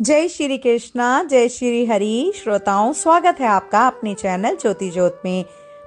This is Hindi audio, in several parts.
जय श्री कृष्णा, जय श्री हरि। श्रोताओं, स्वागत है आपका अपने चैनल ज्योति ज्योत में।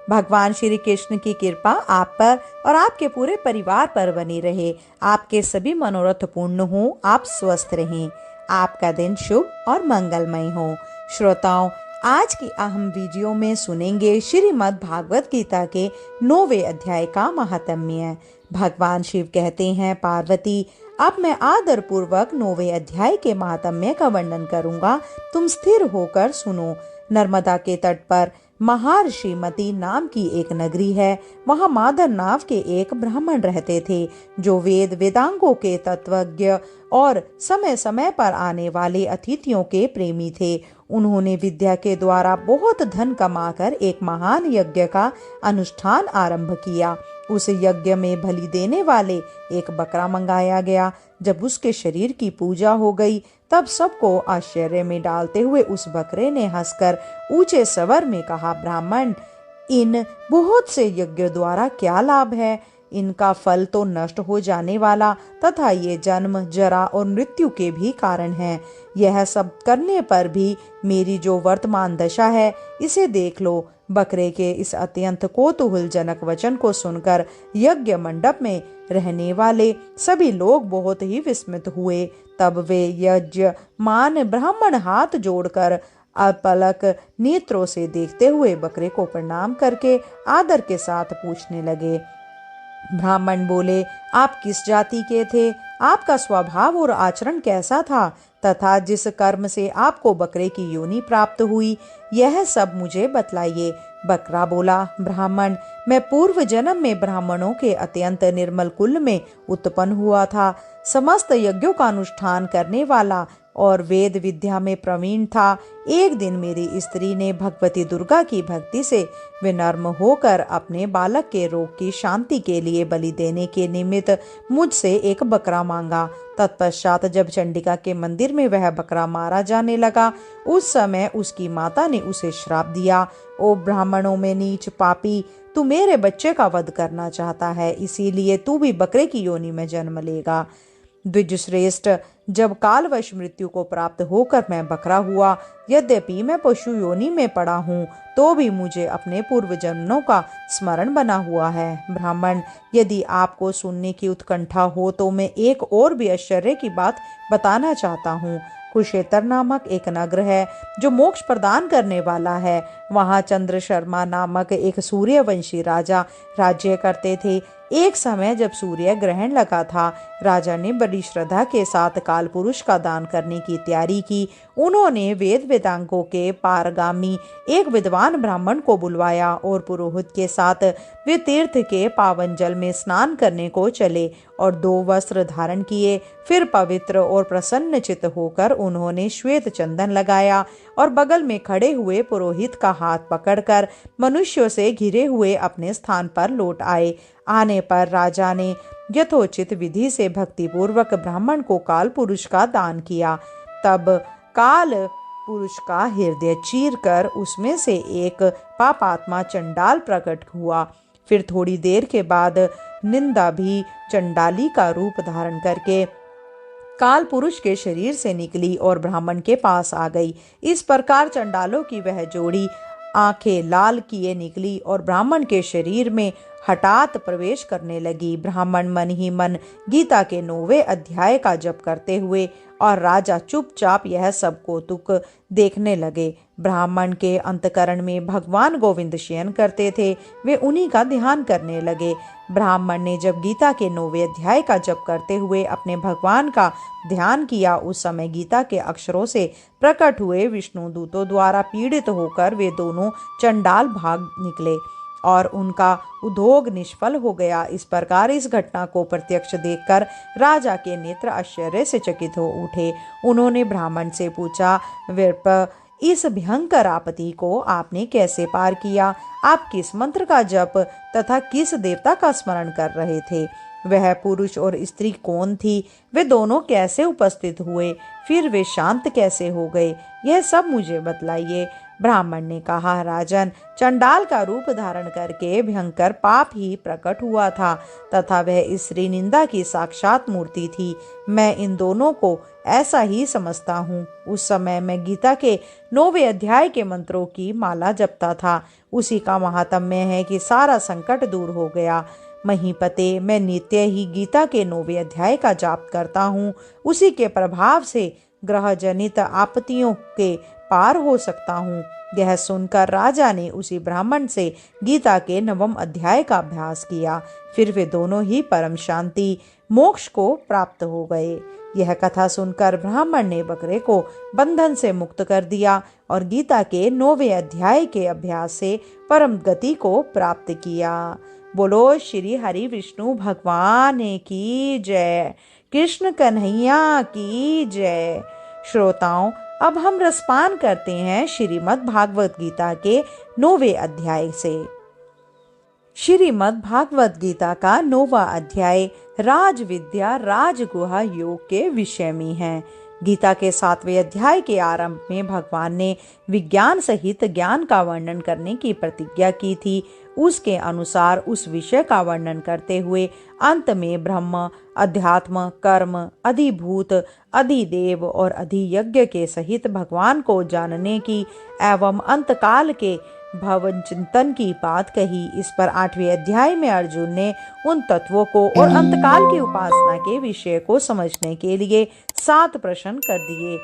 भगवान श्री कृष्ण की कृपा आप पर और आपके पूरे परिवार पर बनी रहे। आपके सभी मनोरथ पूर्ण हो, आप स्वस्थ रहें, आपका दिन शुभ और मंगलमय हो। श्रोताओं, आज की अहम वीडियो में सुनेंगे श्रीमद् भागवत गीता के 9वें अध्याय का महात्म्य। भगवान शिव कहते हैं, पार्वती, अब मैं आदर पूर्वक 9वें अध्याय के महात्म्य का वर्णन करूंगा, तुम स्थिर होकर सुनो। नर्मदा के तट पर महर्षिमती नाम की एक नगरी है। वहां मादर नाम के एक ब्राह्मण रहते थे, जो वेद वेदांगों के तत्वज्ञ और समय समय पर आने वाले अतिथियों के प्रेमी थे। उन्होंने विद्या के द्वारा बहुत धन कमाकर एक महान यज्ञ का अनुष्ठान आरंभ किया। उस यज्ञ में बलि देने वाले एक बकरा मंगाया गया। जब उसके शरीर की पूजा हो गई, तब सबको आश्चर्य में डालते हुए उस बकरे ने हंसकर ऊंचे स्वर में कहा, ब्राह्मण, इन बहुत से यज्ञ द्वारा क्या लाभ है? इनका फल तो नष्ट हो जाने वाला तथा ये जन्म, जरा और मृत्यु के भी कारण है। यह सब करने पर भी मेरी जो वर्तमान दशा है, इसे देख लो। बकरे के इस अत्यंत कौतूहलजनक वचन को सुनकर यज्ञ मंडप में रहने वाले सभी लोग बहुत ही विस्मित हुए। तब वे यजमान ब्राह्मण हाथ जोड़कर अपलक नेत्रों से देखते हुए बकरे को प्रणाम करके आदर के साथ पूछने लगे। ब्राह्मण बोले, आप किस जाति के थे? आपका स्वभाव और आचरण कैसा था? तथा जिस कर्म से आपको बकरे की योनि प्राप्त हुई, यह सब मुझे बतलाइए। बकरा बोला, ब्राह्मण, मैं पूर्व जन्म में ब्राह्मणों के अत्यंत निर्मल कुल में उत्पन्न हुआ था। समस्त यज्ञों का अनुष्ठान करने वाला और वेद विद्या में प्रवीण था। एक दिन मेरी स्त्री ने भगवती दुर्गा की भक्ति से विनम्र होकर अपने बालक के रोग की शांति के लिए बलि देने के निमित्त मुझसे एक बकरा मांगा। तत्पश्चात जब चंडिका के मंदिर में वह बकरा मारा जाने लगा, उस समय उसकी माता ने उसे श्राप दिया, ओ ब्राह्मणों में नीच पापी, तू मेरे बच्चे का वध करना चाहता है, इसीलिए तू भी बकरे की योनि में जन्म लेगा। द्विजश्रेष्ठ, जब कालवश मृत्यु को प्राप्त होकर मैं बकरा हुआ, यद्यपि मैं पशु योनि में पड़ा हूँ, तो भी मुझे अपने पूर्व जन्मों का स्मरण बना हुआ है। ब्राह्मण, यदि आपको सुनने की उत्कंठा हो तो मैं एक और भी आश्चर्य की बात बताना चाहता हूँ। कुरुक्षेत्र नामक एक नगर है, जो मोक्ष प्रदान करने वाला है। वहाँ चंद्र शर्मा नामक एक सूर्यवंशी राजा राज्य करते थे। एक समय जब सूर्य ग्रहण लगा था, राजा ने बड़ी श्रद्धा के साथ काल पुरुष का दान करने की तैयारी की। उन्होंने वेद वेदांगों के पारगामी एक विद्वान ब्राह्मण को बुलवाया और पुरोहित के साथ वे तीर्थ के पावन जल में स्नान करने को चले और 2 वस्त्र धारण किए। फिर पवित्र और प्रसन्न चित्त होकर उन्होंने श्वेत चंदन लगाया और बगल में खड़े हुए पुरोहित का हाथ पकड़कर मनुष्यों से घिरे हुए अपने स्थान पर लौट आए। आने पर राजा ने यथोचित विधि से भक्तिपूर्वक ब्राह्मण को काल पुरुष का दान किया। तब काल पुरुष का हृदय चीर कर उसमें से एक पापात्मा चंडाल प्रकट हुआ। फिर थोड़ी देर के बाद निंदा भी चंडाली का रूप धारण करके काल पुरुष के शरीर से निकली और ब्राह्मण के पास आ गई। इस प्रकार चंडालों की वह जोड़ी आंखें लाल किए निकली और ब्राह्मण के शरीर में हठात प्रवेश करने लगी। ब्राह्मण मन ही मन गीता के 9वें अध्याय का जप करते हुए और राजा चुपचाप यह सब कौतुक देखने लगे। ब्राह्मण के अंतकरण में भगवान गोविंद शयन करते थे, वे उन्हीं का ध्यान करने लगे। ब्राह्मण ने जब गीता के 9वें अध्याय का जप करते हुए अपने भगवान का ध्यान किया, उस समय गीता के अक्षरों से प्रकट हुए विष्णु दूतों द्वारा पीड़ित होकर वे दोनों चंडाल भाग निकले और उनका उद्योग निष्फल हो गया। इस प्रकार इस घटना को प्रत्यक्ष देखकर राजा के नेत्र आश्चर्य से चकित हो उठे। उन्होंने ब्राह्मण से पूछा, विप्र, इस भयंकर आपत्ति को आपने कैसे पार किया? आप किस मंत्र का जप तथा किस देवता का स्मरण कर रहे थे? वह पुरुष और स्त्री कौन थी? वे दोनों कैसे उपस्थित हुए? फिर वे शांत कैसे हो गए? यह सब मुझे बतलाइए। ब्राह्मण ने कहा, राजन, चंडाल का रूप धारण करके भयंकर पाप ही प्रकट हुआ था तथा वह स्त्री निंदा की साक्षात मूर्ति थी। मैं इन दोनों को ऐसा ही समझता हूँ। उस समय मैं गीता के 9वें अध्याय के मंत्रों की माला जपता था। उसी का महात्म्य है कि सारा संकट दूर हो गया। महीपते, मैं नित्य ही गीता के 9वें अध्याय का जाप करता हूँ। उसी के प्रभाव से ग्रह जनित आपत्तियों के पार हो सकता हूँ। यह सुनकर राजा ने उसी ब्राह्मण से गीता के 9वें अध्याय का अभ्यास किया। फिर वे दोनों ही परम शांति मोक्ष को प्राप्त हो गए। यह कथा सुनकर ब्राह्मण ने बकरे को बंधन से मुक्त कर दिया और गीता के 9वें अध्याय के अभ्यास से परम गति को प्राप्त किया। बोलो श्री हरि विष्णु भगवान की जय। कृष्ण कन्हैया की जय। श्रोताओं, अब हम रसपान करते हैं श्रीमद् भागवत गीता के 9वें अध्याय से। श्रीमद् भागवत गीता का 9वां अध्याय राज विद्या राजगुहा योग के विषय में है। गीता के 7वें अध्याय के आरंभ में भगवान ने विज्ञान सहित ज्ञान का वर्णन करने की प्रतिज्ञा की थी। उसके अनुसार उस विषय का वर्णन करते हुए अंत में ब्रह्म, अध्यात्म, कर्म, अधिभूत, अधिदेव और अधियज्ञ के सहित भगवान को जानने की एवं अंतकाल के भवन चिंतन की बात कही। इस पर 8वें अध्याय में अर्जुन ने उन तत्वों को और अंतकाल की उपासना के विषय को समझने के लिए 7 प्रश्न कर दिए।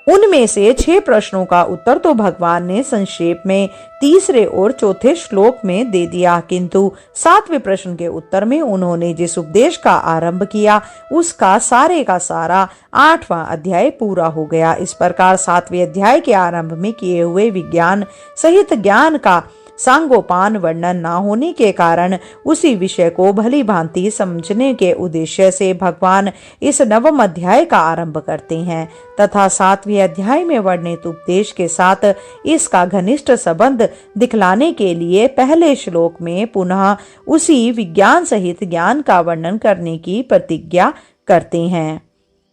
उनमें से 6 प्रश्नों का उत्तर तो भगवान ने संक्षेप में तीसरे और चौथे श्लोक में दे दिया, किंतु 7वें प्रश्न के उत्तर में उन्होंने जिस उपदेश का आरंभ किया उसका सारे का सारा 8वां अध्याय पूरा हो गया। इस प्रकार 7वें अध्याय के आरंभ में किए हुए विज्ञान सहित ज्ञान का सांगोपान वर्णन न होने के कारण उसी विषय को भली भांति समझने के उद्देश्य से भगवान इस 9वें अध्याय का आरंभ करते हैं तथा 7वें अध्याय में वर्णित उपदेश के साथ इसका घनिष्ठ संबंध दिखलाने के लिए पहले श्लोक में पुनः उसी विज्ञान सहित ज्ञान का वर्णन करने की प्रतिज्ञा करते हैं।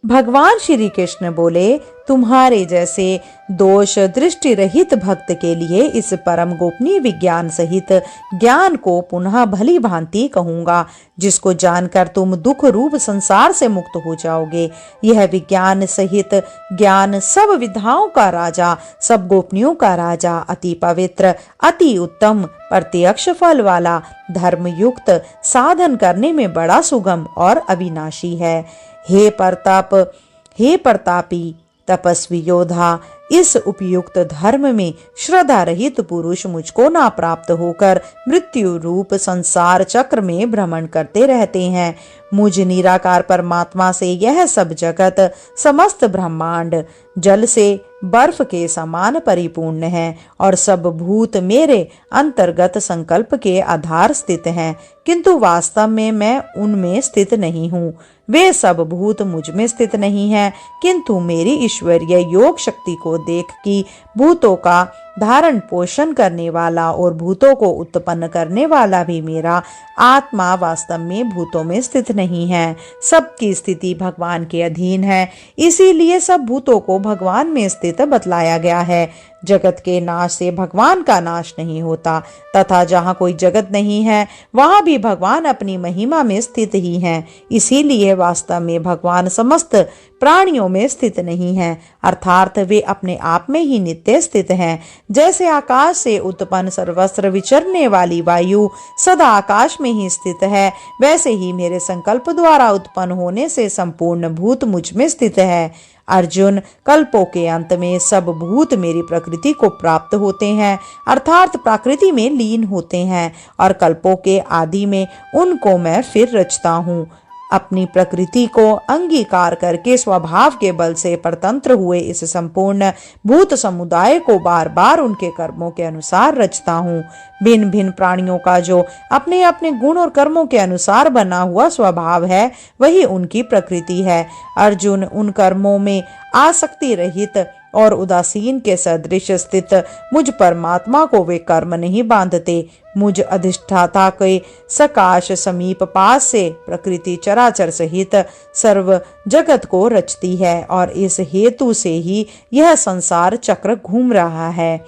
भगवान श्री कृष्ण बोले, तुम्हारे जैसे दोष दृष्टि रहित भक्त के लिए इस परम गोपनीय विज्ञान सहित ज्ञान को पुनः भली भांति कहूंगा, जिसको जानकर तुम दुख रूप संसार से मुक्त हो जाओगे। यह विज्ञान सहित ज्ञान सब विद्याओं का राजा, सब गोपनियों का राजा, अति पवित्र, अति उत्तम, प्रत्यक्ष फल वाला, धर्म युक्त, साधन करने में बड़ा सुगम और अविनाशी है। हे प्रतापी तपस्वी योद्धा, इस उपयुक्त धर्म में श्रद्धा रहित पुरुष मुझको ना प्राप्त होकर मृत्यु रूप संसार चक्र में भ्रमण करते रहते हैं। मुझ निराकार परमात्मा से यह सब जगत, समस्त ब्रह्मांड जल से बर्फ के समान परिपूर्ण है और सब भूत मेरे अंतर्गत संकल्प के आधार स्थित हैं, किंतु वास्तव में मैं उनमें स्थित नहीं हूँ। वे सब भूत मुझ में स्थित नहीं हैं, किंतु मेरी ईश्वरीय योग शक्ति को देख कि भूतों का धारण पोषण करने वाला और भूतों को उत्पन्न करने वाला भी मेरा आत्मा वास्तव में भूतों में स्थित नहीं है। सबकी स्थिति भगवान के अधीन है, इसीलिए सब भूतों को भगवान में स्थित बतलाया गया है। जगत के नाश से भगवान का नाश नहीं होता तथा जहाँ कोई जगत नहीं है वहाँ भी भगवान अपनी महिमा में स्थित ही हैं। इसीलिए वास्तव में भगवान समस्त प्राणियों में स्थित नहीं है, अर्थात वे अपने आप में ही नित्य स्थित हैं। जैसे आकाश से उत्पन्न सर्वत्र विचरने वाली वायु सदा आकाश में ही स्थित है, वैसे ही मेरे संकल्प द्वारा उत्पन्न होने से संपूर्ण भूत मुझ में स्थित है। अर्जुन, कल्पों के अंत में सब भूत मेरी प्रकृति को प्राप्त होते हैं, अर्थात प्रकृति में लीन होते हैं, और कल्पों के आदि में उनको मैं फिर रचता हूँ। अपनी प्रकृति को अंगीकार करके स्वभाव के बल से परतंत्र हुए इस संपूर्ण भूत समुदाय को बार बार उनके कर्मों के अनुसार रचता हूँ। भिन्न भिन्न प्राणियों का जो अपने अपने गुण और कर्मों के अनुसार बना हुआ स्वभाव है वही उनकी प्रकृति है। अर्जुन, उन कर्मों में आसक्ति रहित और उदासीन के सदृश स्थित मुझ परमात्मा को वे कर्म नहीं बांधते। मुझ अधिष्ठाता के सकाश समीप पास से प्रकृति चराचर सहित सर्व जगत को रचती है और इस हेतु से ही यह संसार चक्र घूम रहा है।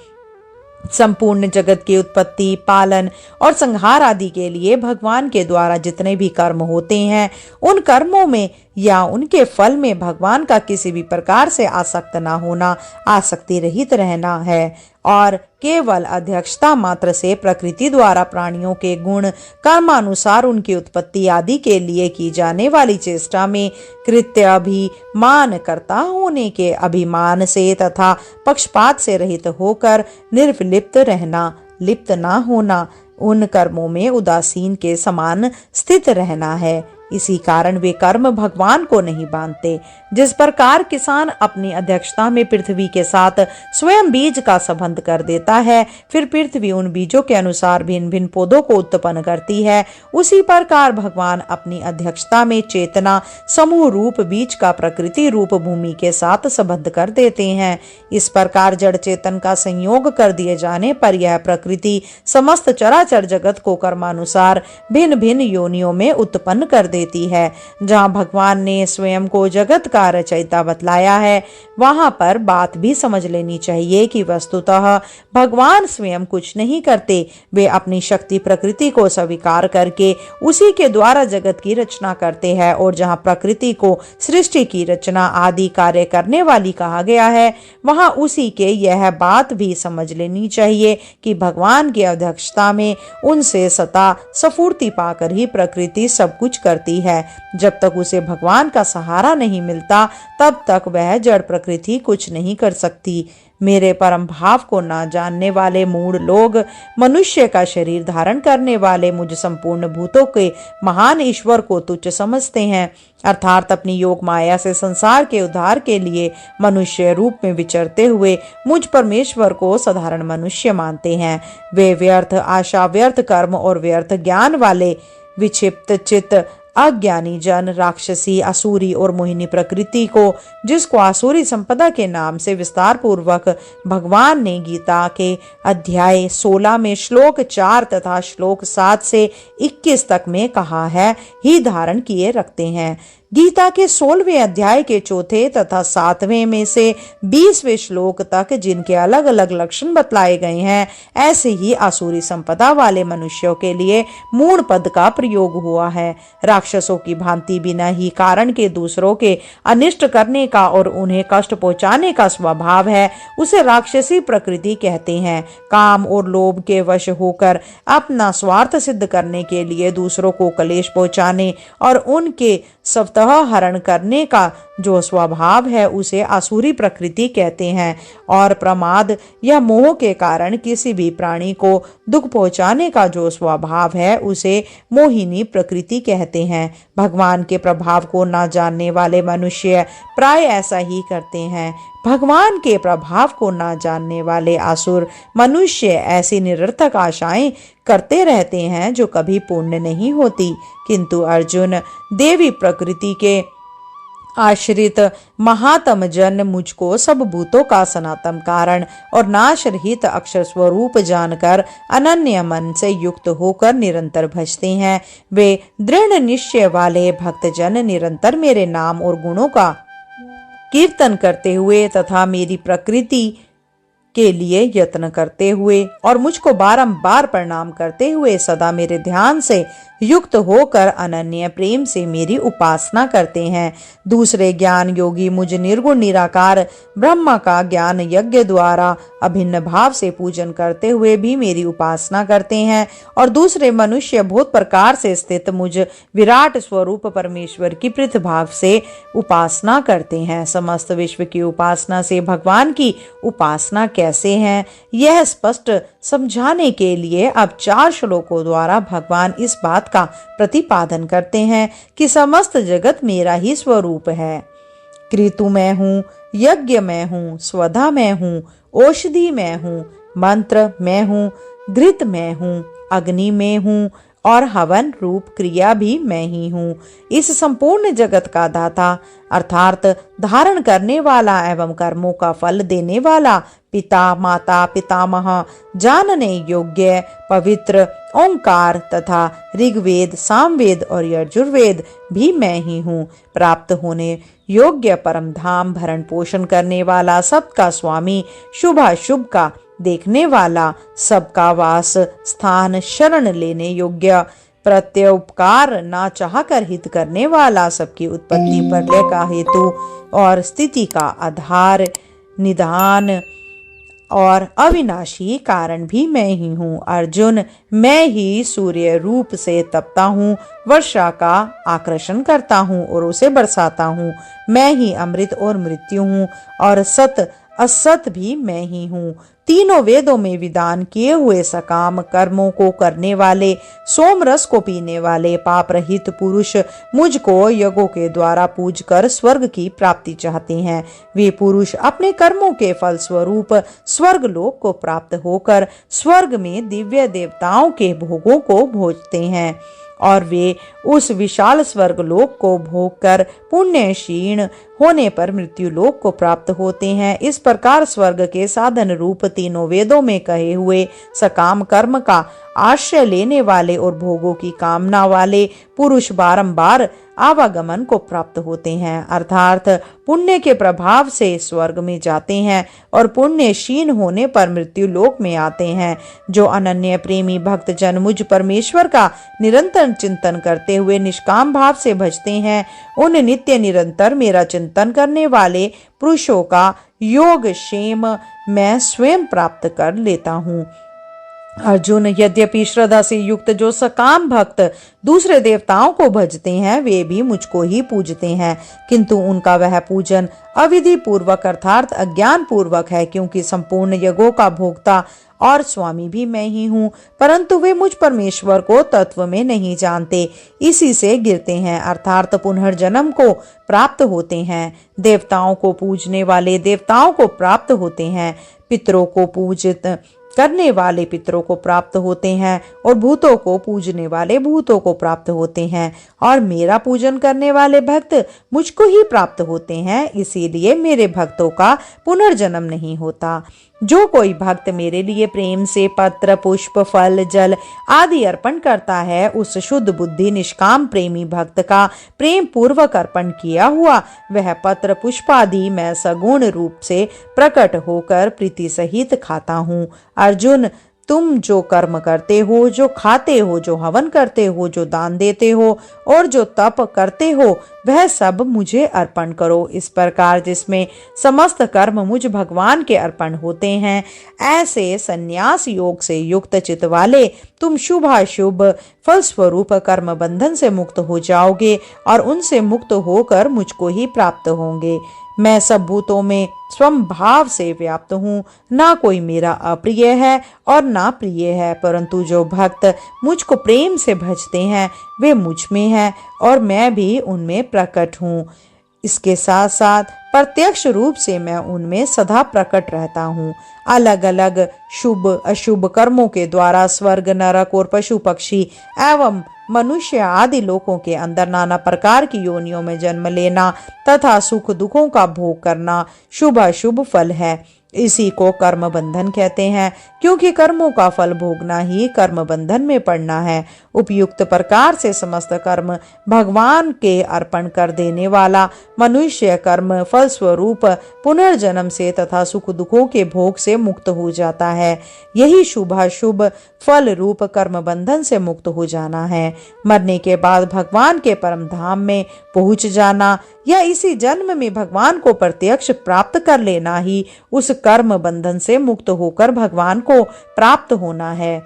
संपूर्ण जगत की उत्पत्ति, पालन और संहार आदि के लिए भगवान के द्वारा जितने भी कर्म होते हैं, उन कर्मों में या उनके फल में भगवान का किसी भी प्रकार से आसक्त न होना, आसक्ति रहित रहना है और केवल अध्यक्षता मात्र से प्रकृति द्वारा प्राणियों के गुण कर्मानुसार उनकी उत्पत्ति आदि के लिए की जाने वाली चेष्टा में कृत्य अभिमान करता होने के अभिमान से तथा पक्षपात से रहित होकर निर्लिप्त रहना, लिप्त न होना, उन कर्मों में उदासीन के समान स्थित रहना है। इसी कारण वे कर्म भगवान को नहीं बांधते। जिस प्रकार किसान अपनी अध्यक्षता में पृथ्वी के साथ स्वयं बीज का संबंध कर देता है, फिर पृथ्वी उन बीजों के अनुसार भिन्न भिन्न पौधों को उत्पन्न करती है, उसी प्रकार भगवान अपनी अध्यक्षता में चेतना समूह रूप बीज का प्रकृति रूप भूमि के साथ संबंध कर देते हैं। इस प्रकार जड़ चेतन का संयोग कर दिए जाने पर यह प्रकृति समस्त चराचर जगत को कर्मानुसार भिन्न भिन्न योनियों में उत्पन्न कर देती है। जहाँ भगवान ने स्वयं को जगत का रचयिता बतलाया है, वहां पर बात भी समझ लेनी चाहिए कि वस्तुतः भगवान स्वयं कुछ नहीं करते। वे अपनी शक्ति प्रकृति को स्वीकार करके उसी के द्वारा जगत की रचना करते हैं। और जहाँ प्रकृति को सृष्टि की रचना आदि कार्य करने वाली कहा गया है, वहां उसी के यह बात भी समझ लेनी चाहिए कि भगवान की अध्यक्षता में उनसे सता स्फूर्ति पाकर ही प्रकृति सब कुछ करती है। जब तक उसे भगवान का सहारा नहीं मिलता, तब तक वह जड़ प्रकृति कुछ नहीं कर सकती। मेरे परम भाव को न जानने वाले मूढ़ लोग मनुष्य का शरीर धारण करने वाले मुझ संपूर्ण भूतों के महान ईश्वर को तुच्छ समझते हैं, अर्थात अपनी योग माया से संसार के उद्धार के लिए मनुष्य रूप में विचरते हुए मुझ परमेश्वर को साधारण मनुष्य मानते हैं। वे व्यर्थ आशा, व्यर्थ कर्म और व्यर्थ ज्ञान वाले विक्षिप्त चित्त अज्ञानी जन राक्षसी, असुरी और मोहिनी प्रकृति को, जिसको आसुरी संपदा के नाम से विस्तार पूर्वक भगवान ने गीता के अध्याय 16 में श्लोक 4 तथा श्लोक 7 से 21 तक में कहा है, ही धारण किए रखते हैं। गीता के 16वें अध्याय के चौथे तथा 7वें में से 20वें श्लोक तक जिनके अलग अलग लक्षण बतलाए गए हैं, ऐसे ही आसुरी संपदा वाले मनुष्यों के लिए मूढ़ पद का प्रयोग हुआ है। राक्षसों की भांति बिना ही कारण के दूसरों के अनिष्ट करने का और उन्हें कष्ट पहुंचाने का स्वभाव है, उसे राक्षसी प्रकृति कहते हैं। काम और लोभ के वश होकर अपना स्वार्थ सिद्ध करने के लिए दूसरों को क्लेश पहुंचाने और उनके स्वतः हरण करने का जो स्वभाव है, उसे आसुरी प्रकृति कहते हैं। और प्रमाद या मोह के कारण किसी भी प्राणी को दुख पहुंचाने का जो स्वभाव है, उसे मोहिनी प्रकृति कहते हैं। भगवान के प्रभाव को न जानने वाले मनुष्य प्राय ऐसा ही करते हैं। भगवान के प्रभाव को न जानने वाले असुर मनुष्य ऐसी निरर्थक आशाएं करते रहते हैं जो कभी पूर्ण नहीं होती। किंतु अर्जुन, देवी प्रकृति के आश्रित महात्म जन मुझको सब भूतों का सनातन कारण और नाश रहित अक्षर स्वरूप जानकर अनन्य मन से युक्त होकर निरंतर भजते हैं। वे दृढ़ निश्चय वाले भक्तजन निरंतर मेरे नाम और गुणों का कीर्तन करते हुए तथा मेरी प्रकृति के लिए यत्न करते हुए और मुझको बारंबार प्रणाम करते हुए सदा मेरे ध्यान से युक्त होकर अनन्य प्रेम से मेरी उपासना करते हैं। दूसरे ज्ञान योगी मुझ निर्गुण निराकार ब्रह्म का ज्ञान यज्ञ द्वारा अभिन्न भाव से पूजन करते हुए भी मेरी उपासना करते हैं। और दूसरे मनुष्य बहुत प्रकार से स्थित मुझ विराट स्वरूप परमेश्वर की पृथभाव से उपासना करते हैं। समस्त विश्व की उपासना से भगवान की उपासना कैसे है, यह स्पष्ट समझाने के लिए अब 4 श्लोकों द्वारा भगवान इस बात का प्रतिपादन करते हैं कि समस्त जगत मेरा ही स्वरूप है। कृतु मैं हूँ, यज्ञ मैं हूँ, स्वधा मैं हूँ, औषधि मैं हूँ, मंत्र मैं हूँ, घृत मैं हूँ, अग्नि में हूँ और हवन रूप क्रिया भी मैं ही हूँ। इस संपूर्ण जगत का दाता अर्थात धारण करने वाला एवं कर्मों का फल देने वाला पिता, माता, पितामह, जानने योग्य पवित्र ओंकार तथा ऋग्वेद, सामवेद और यजुर्वेद भी मैं ही हूँ। प्राप्त होने योग्य परम धाम भरण पोषण करने वाला सबका स्वामी, शुभाशुभ का देखने वाला, सबका वास स्थान, शरण लेने योग्य, प्रत्युपकार ना चाहकर हित करने वाला, सबकी उत्पत्ति प्रलय का हेतु और स्थिति का आधार, निदान और अविनाशी कारण भी मैं ही हूँ। अर्जुन, मैं ही सूर्य रूप से तपता हूँ, वर्षा का आकर्षण करता हूँ और उसे बरसाता हूँ। मैं ही अमृत और मृत्यु हूँ और सत असत भी मैं ही हूँ। तीनों वेदों में विधान किए हुए सकाम कर्मों को करने वाले, सोम रस को पीने वाले पाप रहित पुरुष मुझको यज्ञों के द्वारा पूज कर स्वर्ग की प्राप्ति चाहते हैं। वे पुरुष अपने कर्मों के फल स्वरूप स्वर्ग लोक को प्राप्त होकर स्वर्ग में दिव्य देवताओं के भोगों को भोजते हैं और वे उस विशाल स्वर्ग लोक को भोग कर पुण्य क्षीण होने पर मृत्यु लोक को प्राप्त होते हैं। इस प्रकार स्वर्ग के साधन रूप तीनों वेदों में कहे हुए सकाम कर्म का आश्रय लेने वाले और भोगों की कामना वाले पुरुष बारंबार आवागमन को प्राप्त होते हैं, अर्थात पुण्य के प्रभाव से स्वर्ग में जाते हैं और पुण्य क्षीण होने पर मृत्यु लोक में आते हैं। जो अनन्य प्रेमी भक्त जन मुझ परमेश्वर का निरंतर चिंतन करते हुए निष्काम भाव से भजते हैं, उन नित्य निरंतर मेरा चिंतन करने वाले पुरुषों का योग क्षेम मैं स्वयं प्राप्त कर लेता हूँ। अर्जुन, यद्यपि श्रद्धा से युक्त जो सकाम भक्त दूसरे देवताओं को भजते हैं वे भी मुझको ही पूजते हैं, किंतु उनका वह पूजन अविधि पूर्वक अर्थात अज्ञान पूर्वक है, क्योंकि संपूर्ण यज्ञों का भोक्ता और स्वामी भी मैं ही हूँ, परंतु वे मुझ परमेश्वर को तत्व में नहीं जानते, इसी से गिरते हैं अर्थात पुनर्जन्म को प्राप्त होते हैं। देवताओं को पूजने वाले देवताओं को प्राप्त होते हैं, पितरों को पूजित करने वाले पितरों को प्राप्त होते हैं और भूतों को पूजने वाले भूतों को प्राप्त होते हैं, और मेरा पूजन करने वाले भक्त मुझको ही प्राप्त होते हैं, इसीलिए मेरे भक्तों का पुनर्जन्म नहीं होता। जो कोई भक्त मेरे लिए प्रेम से पत्र पुष्प फल जल आदि अर्पण करता है, उस शुद्ध बुद्धि निष्काम प्रेमी भक्त का प्रेम पूर्वक अर्पण किया हुआ वह पत्र पुष्प आदि मैं सगुण रूप से प्रकट होकर प्रीति सहित खाता हूँ। अर्जुन, तुम जो कर्म करते हो, जो खाते हो, जो हवन करते हो, जो दान देते हो और जो तप करते हो, वह सब मुझे अर्पण करो। इस प्रकार जिसमें समस्त कर्म मुझ भगवान के अर्पण होते हैं, ऐसे संन्यास योग से युक्त चित्त वाले तुम शुभाशुभ फल स्वरूप कर्म बंधन से मुक्त हो जाओगे और उनसे मुक्त होकर मुझको ही प्राप्त होंगे। मैं सब भूतों में स्वभाव से व्याप्त हूँ, ना कोई मेरा अप्रिय है और ना प्रिय है, परंतु जो भक्त मुझको प्रेम से भजते हैं वे मुझ में हैं और मैं भी उनमें प्रकट हूँ। इसके साथ साथ प्रत्यक्ष रूप से मैं उनमें सदा प्रकट रहता हूँ। अलग अलग शुभ अशुभ कर्मों के द्वारा स्वर्ग नरक और पशु पक्षी एवं मनुष्य आदि लोकों के अंदर नाना प्रकार की योनियों में जन्म लेना तथा सुख दुखों का भोग करना शुभ अशुभ फल है। इसी को कर्म बंधन कहते हैं, क्योंकि कर्मों का फल भोगना ही कर्म बंधन में पड़ना है। उपयुक्त प्रकार से समस्त कर्म भगवान के अर्पण कर देने वाला मनुष्य कर्म फल स्वरूप पुनर्जन्म से तथा सुख दुखों के भोग से मुक्त हो जाता है। यही शुभाशुभ फल रूप कर्म बंधन से मुक्त हो जाना है। मरने के बाद भगवान के परम धाम में पहुंच जाना या इसी जन्म में भगवान को प्रत्यक्ष प्राप्त कर लेना ही उस कर्म बंधन से मुक्त होकर भगवान को प्राप्त होना है।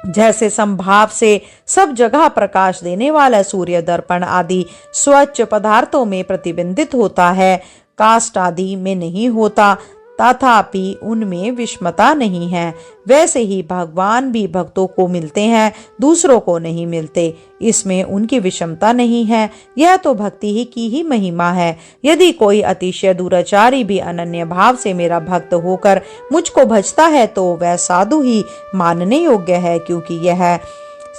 जैसे संभाव से सब जगह प्रकाश देने वाला सूर्य दर्पण आदि स्वच्छ पदार्थों में प्रतिबिंबित होता है, काष्ठ आदि में नहीं होता, तथापि उनमें विषमता नहीं है, वैसे ही भगवान भी भक्तों को मिलते हैं, दूसरों को नहीं मिलते। इसमें उनकी विषमता नहीं है, यह तो भक्ति ही की ही महिमा है। यदि कोई अतिशय दुराचारी भी अनन्य भाव से मेरा भक्त होकर मुझको भजता है तो वह साधु ही मानने योग्य है, क्योंकि यह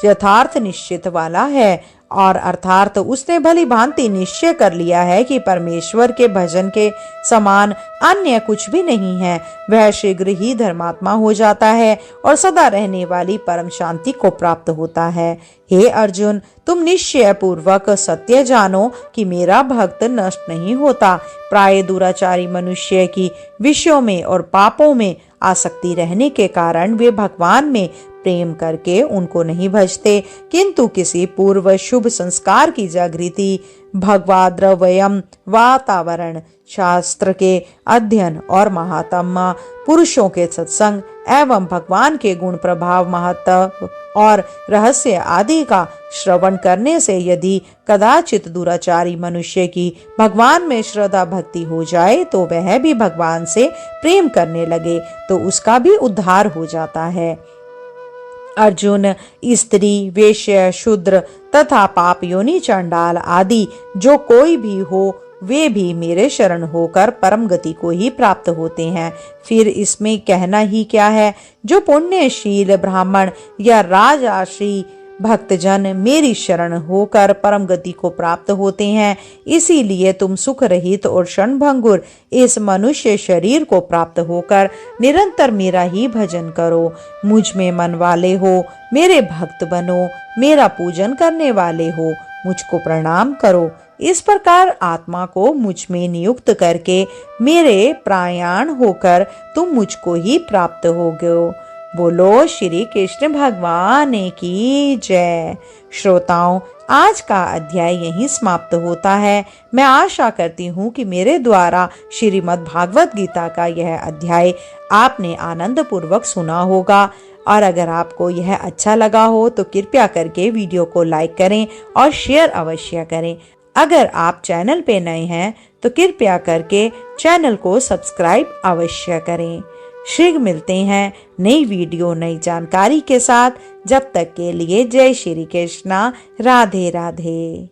यथार्थ निश्चित वाला है और अर्थात उसने भली भांति निश्चय कर लिया है कि परमेश्वर के भजन के समान अन्य कुछ भी नहीं है। वह शीघ्र ही धर्मात्मा हो जाता है और सदा रहने वाली परम शांति को प्राप्त होता है। हे अर्जुन, तुम निश्चय पूर्वक सत्य जानो कि मेरा भक्त नष्ट नहीं होता। प्राय दुराचारी मनुष्य की विषयों में और पापों में आसक्ति रहने के कारण वे भगवान में प्रेम करके उनको नहीं भजते, किंतु किसी पूर्व शुभ संस्कार की जागृति, भगवाद्रवयम वातावरण, शास्त्र के अध्ययन और महात्मा पुरुषों के सत्संग एवं भगवान के गुण प्रभाव, महत्व और रहस्य आदि का श्रवण करने से यदि कदाचित दुराचारी मनुष्य की भगवान में श्रद्धा भक्ति हो जाए तो वह भी भगवान से प्रेम करने लगे तो उसका भी उद्धार हो जाता है। अर्जुन, स्त्री, वेश्य, शूद्र तथा पाप योनि चंडाल आदि जो कोई भी हो वे भी मेरे शरण होकर परम गति को ही प्राप्त होते हैं। फिर इसमें कहना ही क्या है। जो पुण्यशील ब्राह्मण या राजर्षि भक्तजन मेरी शरण होकर परम गति को प्राप्त होते हैं, इसीलिए तुम सुख रहित और क्षणभंगुर इस मनुष्य शरीर को प्राप्त होकर निरंतर मेरा ही भजन करो। मुझ में मन वाले हो, मेरे भक्त बनो, मेरा पूजन करने वाले हो, मुझको प्रणाम करो। इस प्रकार आत्मा को मुझ में नियुक्त करके मेरे प्रायण होकर तुम मुझको ही प्राप्त होगे। बोलो श्री कृष्ण भगवान की जय। श्रोताओं, आज का अध्याय यहीं समाप्त होता है। मैं आशा करती हूँ कि मेरे द्वारा श्रीमद् भागवत गीता का यह अध्याय आपने आनंद पूर्वक सुना होगा। और अगर आपको यह अच्छा लगा हो तो कृपया करके वीडियो को लाइक करें और शेयर अवश्य करें। अगर आप चैनल पे नए हैं तो कृपया करके चैनल को सब्सक्राइब अवश्य करें। शीघ्र मिलते हैं नई वीडियो नई जानकारी के साथ। जब तक के लिए जय श्री कृष्णा, राधे राधे।